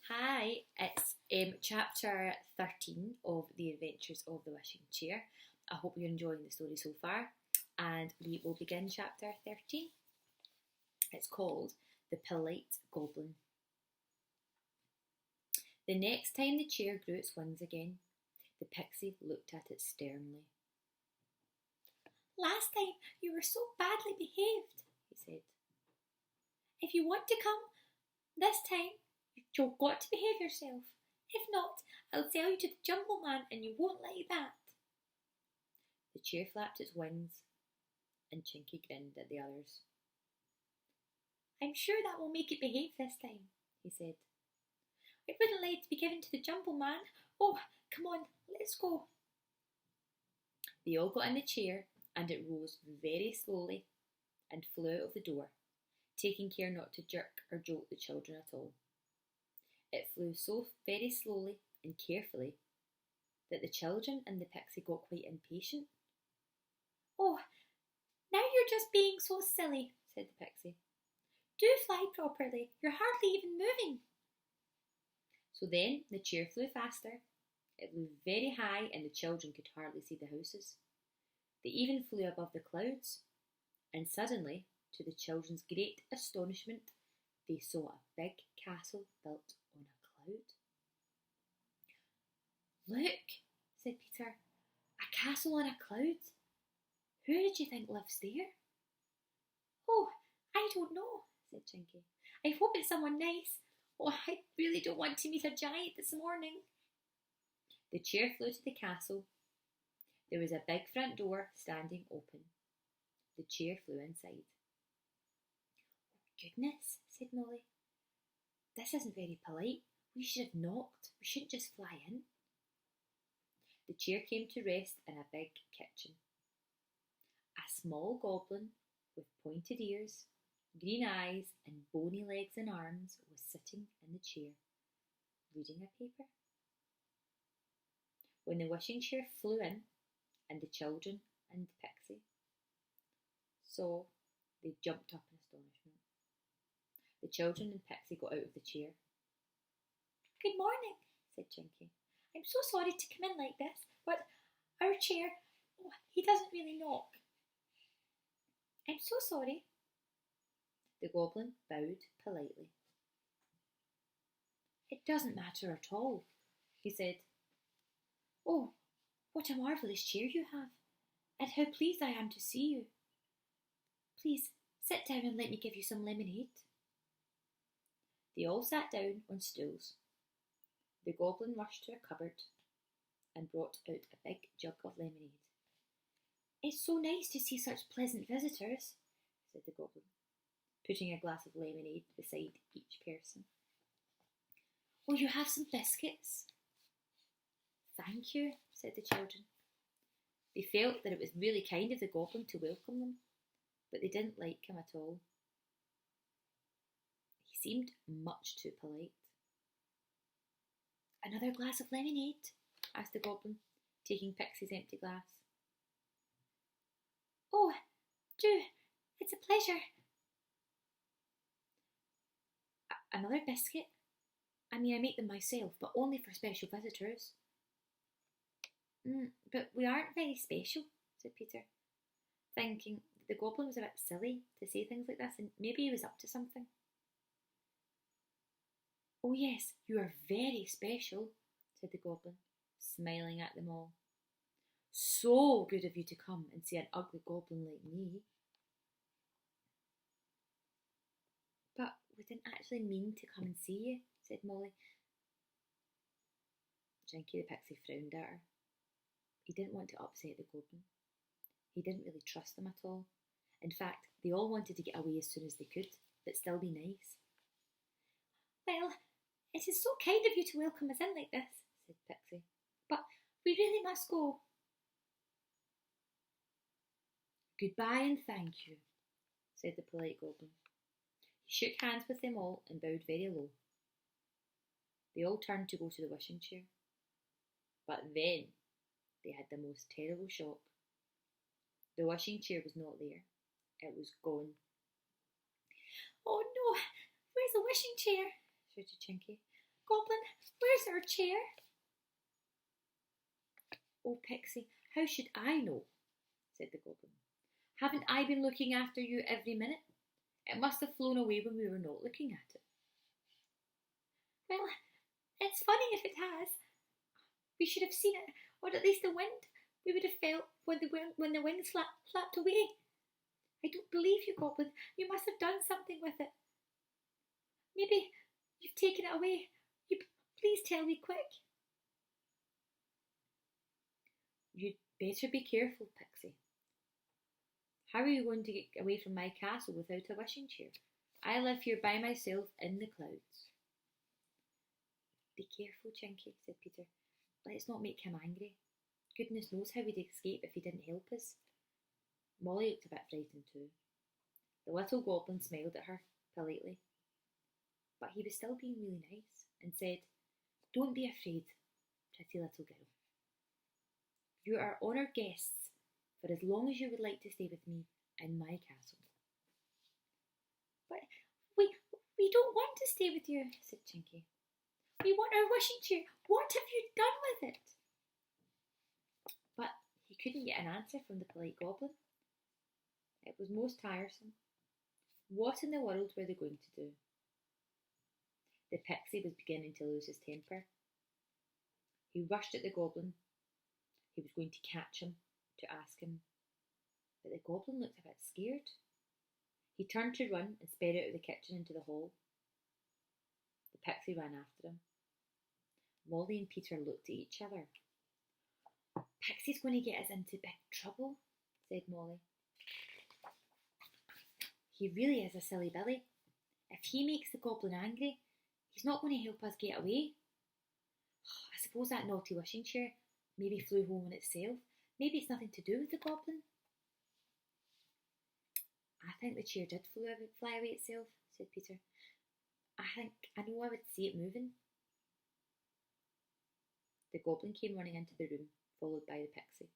Hi, it's chapter 13 of The Adventures of the Wishing Chair. I hope you're enjoying the story so far, and we will begin chapter 13. It's called The Polite Goblin. The next time the chair grew its wings again, the pixie looked at it sternly. "Last time you were so badly behaved," he said. "If you want to come this time, you've got to behave yourself. If not, I'll sell you to the Jumble Man and you won't like that." The chair flapped its wings and Chinky grinned at the others. "I'm sure that will make it behave this time," he said. "I wouldn't like to be given to the Jumble Man. Oh, come on, let's go." They all got in the chair and it rose very slowly and flew out of the door, taking care not to jerk or jolt the children at all. It flew so very slowly and carefully that the children and the pixie got quite impatient. "Oh, now you're just being so silly," said the pixie. "Do fly properly, you're hardly even moving." So then the chair flew faster. It flew very high and the children could hardly see the houses. They even flew above the clouds, and suddenly, to the children's great astonishment, they saw a big castle built on a cloud. "Look," said Peter, "a castle on a cloud. Who did you think lives there?" "Oh, I don't know," said Chinky. "I hope it's someone nice. Oh, I really don't want to meet a giant this morning." The chair flew to the castle. There was a big front door standing open. The chair flew inside. "Oh, goodness," said Molly. "This isn't very polite. We should have knocked. We shouldn't just fly in." The chair came to rest in a big kitchen. A small goblin with pointed ears, green eyes and bony legs and arms was sitting in the chair, reading a paper. When the wishing chair flew in, and the children and the pixie saw, they jumped up in astonishment. The children and pixie got out of the chair. "Good morning," said Chinky. "I'm so sorry to come in like this, but our chair, he doesn't really knock." "I'm so sorry." The goblin bowed politely. "It doesn't matter at all," he said. "Oh, what a marvellous chair you have, and how pleased I am to see you. Please sit down and let me give you some lemonade." They all sat down on stools. The goblin rushed to a cupboard and brought out a big jug of lemonade. "It's so nice to see such pleasant visitors," said the goblin, putting a glass of lemonade beside each person. "Will you have some biscuits?" "Thank you," said the children. They felt that it was really kind of the goblin to welcome them, but they didn't like him at all. He seemed much too polite. "Another glass of lemonade?" asked the goblin, taking Pixie's empty glass. "Oh, do, it's a pleasure." "Another biscuit? I make them myself, but only for special visitors." But we aren't very special," said Peter, thinking that the goblin was a bit silly to say things like this and maybe he was up to something. "Oh yes, you are very special," said the goblin, smiling at them all. "So good of you to come and see an ugly goblin like me." "But we didn't actually mean to come and see you," said Molly. Jinky the Pixie frowned at her. He didn't want to upset the goblin. He didn't really trust them at all. In fact, they all wanted to get away as soon as they could, but still be nice. "Well, it is so kind of you to welcome us in like this," said Pixie, "but we really must go." "Goodbye and thank you," said the polite goblin. He shook hands with them all and bowed very low. They all turned to go to the wishing chair. But then they had the most terrible shock. The wishing chair was not there. It was gone. "Oh no, where's the wishing chair?" shouted Chinky. Goblin, where's our chair? Oh, Pixie, how should I know? Said the Goblin. Haven't I been looking after you every minute? It must have flown away when we were not looking at it. Well, it's funny if it has. We should have seen it, or at least the wind. We would have felt when the wings flapped away. I don't believe you, Goblin. You must have done something with it. Maybe you've taken it away. Please tell me quick. You'd better be careful, Pixie. How are you going to get away from my castle without a wishing chair? I live here by myself in the clouds. Be careful, Chinky, said Peter. Let's not make him angry. Goodness knows how we'd escape if he didn't help us. Molly looked a bit frightened too. The little goblin smiled at her politely, but he was still being really nice and said, "Don't be afraid, pretty little girl. You are honoured guests for as long as you would like to stay with me in my castle." "But we don't want to stay with you," said Chinky. "We want our wishing chair. What have you done with it?" But he couldn't get an answer from the polite goblin. It was most tiresome. What in the world were they going to do? The pixie was beginning to lose his temper. He rushed at the goblin. He was going to catch him, to ask him, but the goblin looked a bit scared. He turned to run and sped out of the kitchen into the hall. The pixie ran after him. Molly and Peter looked at each other. "Pixie's going to get us into big trouble," said Molly. "He really is a silly Billy. If he makes the goblin angry, he's not going to help us get away. I suppose that naughty wishing chair maybe flew home on itself. Maybe it's nothing to do with the goblin." "I think the chair did fly away itself," said Peter. I know I would see it moving." The goblin came running into the room, followed by the pixie.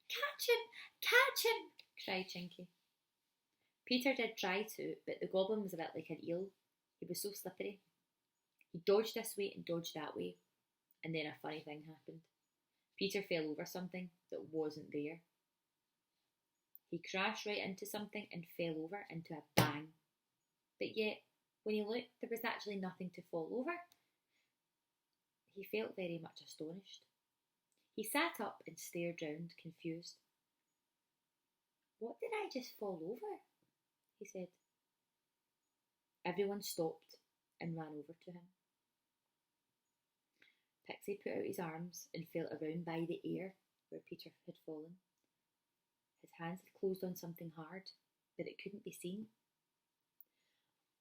"Catch him! Catch him!" cried Chinky. Peter did try to, but the goblin was a bit like an eel. He was so slippery. He dodged this way and dodged that way, and then a funny thing happened. Peter fell over something that wasn't there. He crashed right into something and fell over into a bang. But yet, when he looked, there was actually nothing to fall over. He felt very much astonished. He sat up and stared round, confused. "What did I just fall over?" he said. Everyone stopped and ran over to him. Pixie put out his arms and felt around by the air where Peter had fallen. His hands had closed on something hard, but it couldn't be seen.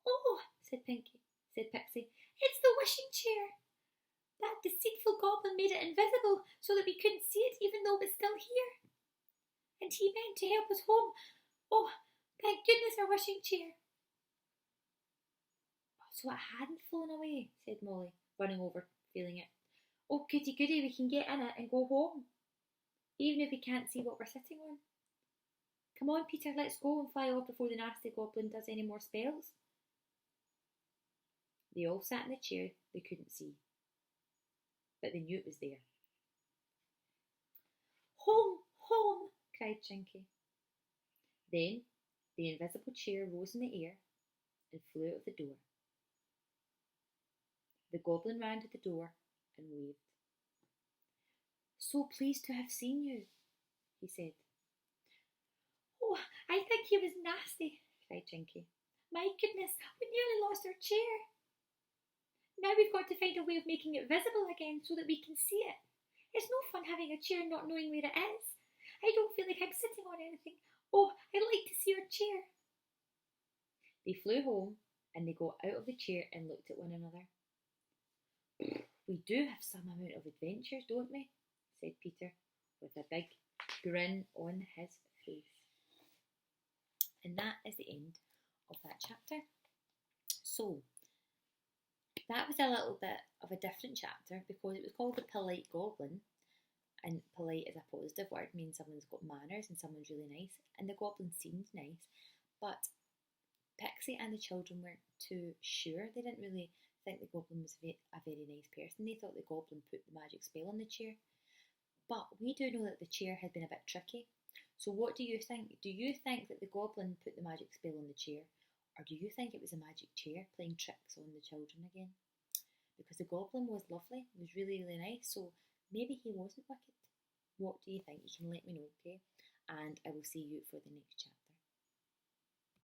"Oh," said Pixie, "it's the wishing chair. That deceitful goblin made it invisible so that we couldn't see it even though it was still here. And he meant to help us home. Oh, thank goodness, our wishing chair." "So it hadn't flown away," said Molly, running over, feeling it. "Oh, goody goody, we can get in it and go home, even if we can't see what we're sitting on. Come on, Peter, let's go and fly off before the nasty goblin does any more spells." They all sat in the chair they couldn't see, but they knew it was there. "Home, home," cried Chinky. Then the invisible chair rose in the air and flew out of the door. The goblin ran to the door and waved. "So pleased to have seen you," he said. "Oh, I think he was nasty," cried Chinky. "My goodness, we nearly lost our chair. Now we've got to find a way of making it visible again so that we can see it. It's no fun having a chair not knowing where it is. I don't feel like I'm sitting on anything. Oh, I'd like to see our chair." They flew home and they got out of the chair and looked at one another. "We do have some amount of adventures, don't we?" said Peter, with a big grin on his face. And that is the end of that chapter. So, that was a little bit of a different chapter because it was called The Polite Goblin, and polite is a positive word, means someone's got manners and someone's really nice, and the goblin seemed nice, but Pixie and the children weren't too sure. They didn't really think the Goblin was a very nice person. They thought the Goblin put the magic spell on the chair. But we do know that the chair had been a bit tricky. So what do you think? Do you think that the Goblin put the magic spell on the chair? Or do you think it was a magic chair playing tricks on the children again? Because the Goblin was lovely, was really, really nice, so maybe he wasn't wicked. What do you think? You can let me know, okay? And I will see you for the next chapter.